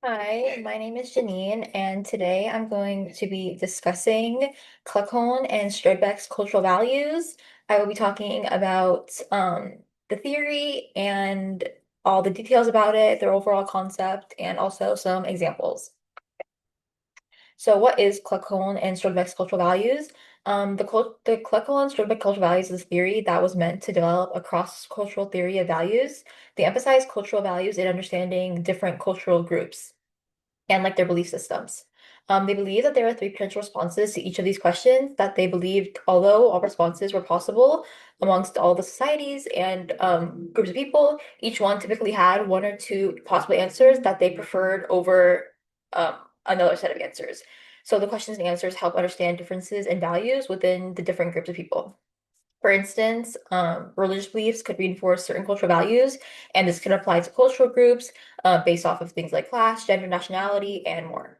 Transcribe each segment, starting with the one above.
Hi, my name is Janine, and today I'm going to be discussing Kluckholn and Strodtbecks cultural values. I will be talking about the theory and all the details about it, their overall concept, and also some examples. So, what is Kluckholn and Strodtbecks cultural values? The Kluckholn and Strodtbeck cultural values is a theory that was meant to develop a cross-cultural theory of values. They emphasize cultural values in understanding different cultural groups and like their belief systems. They believe that there are three potential responses to each of these questions that they believed, although all responses were possible amongst all the societies and groups of people, each one typically had one or two possible answers that they preferred over um, another set of answers. So the questions and answers help understand differences in values within the different groups of people. For instance, religious beliefs could reinforce certain cultural values, and this can apply to cultural groups based off of things like class, gender, nationality, and more.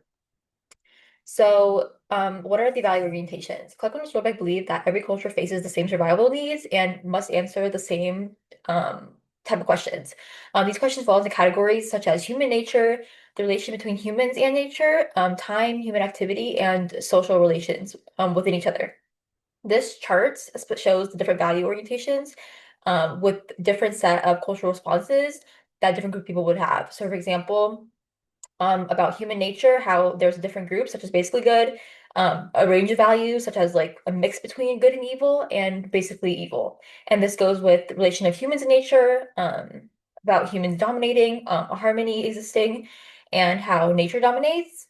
So, what are the value orientations? Kluckhoff and Stolbeck believe that every culture faces the same survival needs and must answer the same type of questions. These questions fall into categories such as human nature, the relation between humans and nature, time, human activity, and social relations within each other. This chart shows the different value orientations with different set of cultural responses that different group of people would have. So, for example, about human nature, how there's different groups, such as basically good, a range of values, such as like a mix between good and evil, and basically evil. And this goes with the relation of humans and nature, about humans dominating, a harmony existing, and how nature dominates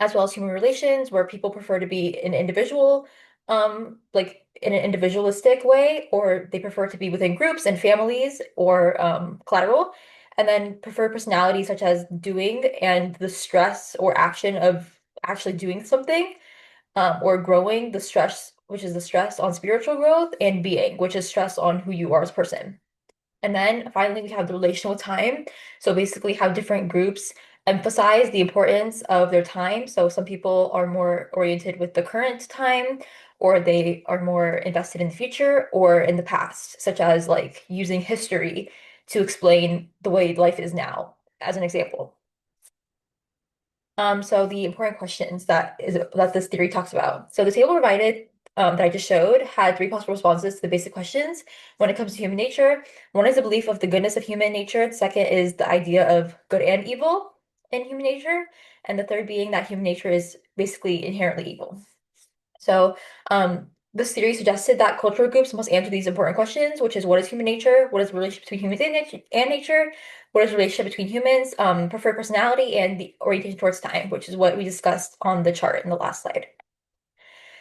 as well as human relations, where people prefer to be an individual, like in an individualistic way, or they prefer to be within groups and families or collateral, and then prefer personalities such as doing and the stress or action of actually doing something, or growing, the stress, which is the stress on spiritual growth, and being, which is stress on who you are as a person. And then finally, we have the relation with time. So basically, how different groups emphasize the importance of their time. So some people are more oriented with the current time, or they are more invested in the future or in the past, such as like using history to explain the way life is now, as an example. So the important questions that this theory talks about. So the table provided that I just showed had three possible responses to the basic questions when it comes to human nature. One is the belief of the goodness of human nature. The second is the idea of good and evil in human nature. And the third being that human nature is basically inherently evil. So, this theory suggested that cultural groups must answer these important questions, which is what is human nature, what is the relationship between humans and nature, what is the relationship between humans, preferred personality, and the orientation towards time, which is what we discussed on the chart in the last slide.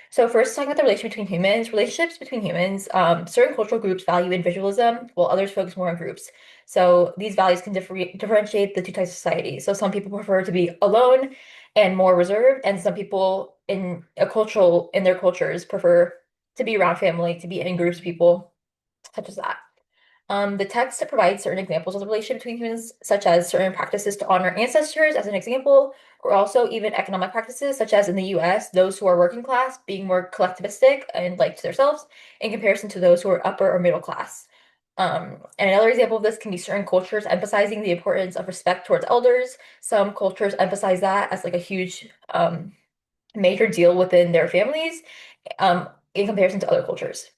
So first, talking about the relation between humans, relationships between humans, certain cultural groups value individualism, while others focus more on groups. So these values can differentiate the two types of society. So some people prefer to be alone and more reserved, and some people in their cultures prefer to be around family, to be in groups of people, such as that. The text provides certain examples of the relation between humans, such as certain practices to honor ancestors, as an example, or also even economic practices, such as in the US, those who are working class being more collectivistic and like to themselves in comparison to those who are upper or middle class. And another example of this can be certain cultures emphasizing the importance of respect towards elders. Some cultures emphasize that as like a huge major deal within their families in comparison to other cultures.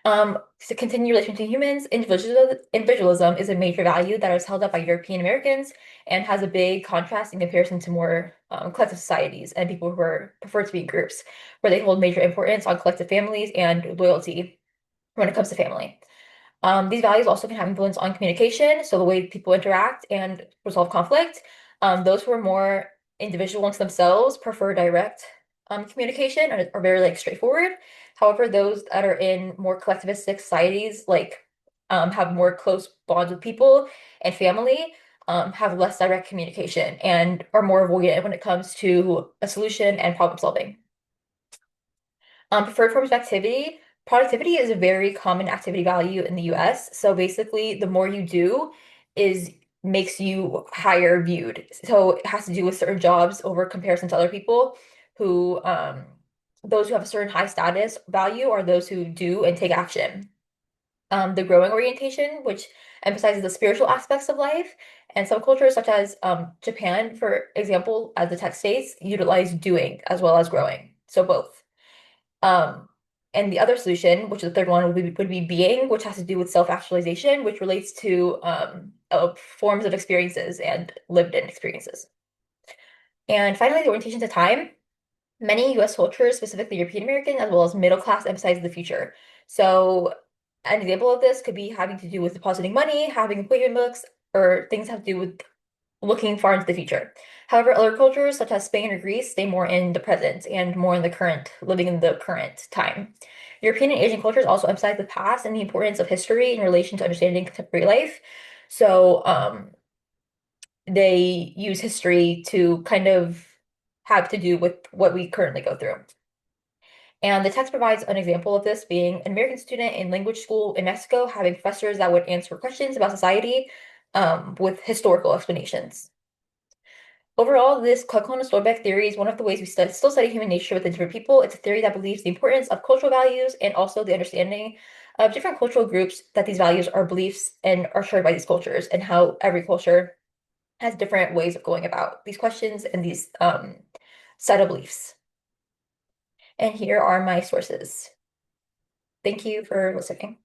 To continue relation to humans, individualism is a major value that is held up by European Americans and has a big contrast in comparison to more collective societies and people who prefer to be in groups, where they hold major importance on collective families and loyalty when it comes to family. These values also can have influence on communication, so the way people interact and resolve conflict. Those who are more individual into themselves prefer direct communication and are very like straightforward. However, those that are in more collectivistic societies, like have more close bonds with people and family, have less direct communication and are more avoidant when it comes to a solution and problem solving. Preferred forms of activity. Productivity is a very common activity value in the US. So basically, the more you do is makes you higher viewed. So it has to do with certain jobs over comparison to other people who, those who have a certain high status value are those who do and take action. The growing orientation, which emphasizes the spiritual aspects of life, and some cultures, such as Japan, for example, as the text states, utilize doing as well as growing. So both. Um, and the other solution, which is the third one, would be being, which has to do with self-actualization, which relates to forms of experiences and lived-in experiences. And finally, the orientation to time. Many US cultures, specifically European American, as well as middle class, emphasize the future. So, an example of this could be having to do with depositing money, having appointment books, or things have to do with looking far into the future. However, other cultures, such as Spain or Greece, stay more in the present and more in the current, living in the current time. European and Asian cultures also emphasize the past and the importance of history in relation to understanding contemporary life. So, they use history to kind of have to do with what we currently go through. And the text provides an example of this being an American student in language school in Mexico having professors that would answer questions about society with historical explanations. Overall, this Kluckholn-Strodtbeck theory is one of the ways we still study human nature within different people. It's a theory that believes the importance of cultural values and also the understanding of different cultural groups, that these values are beliefs and are shared by these cultures, and how every culture has different ways of going about these questions and these set of beliefs. And here are my sources. Thank you for listening.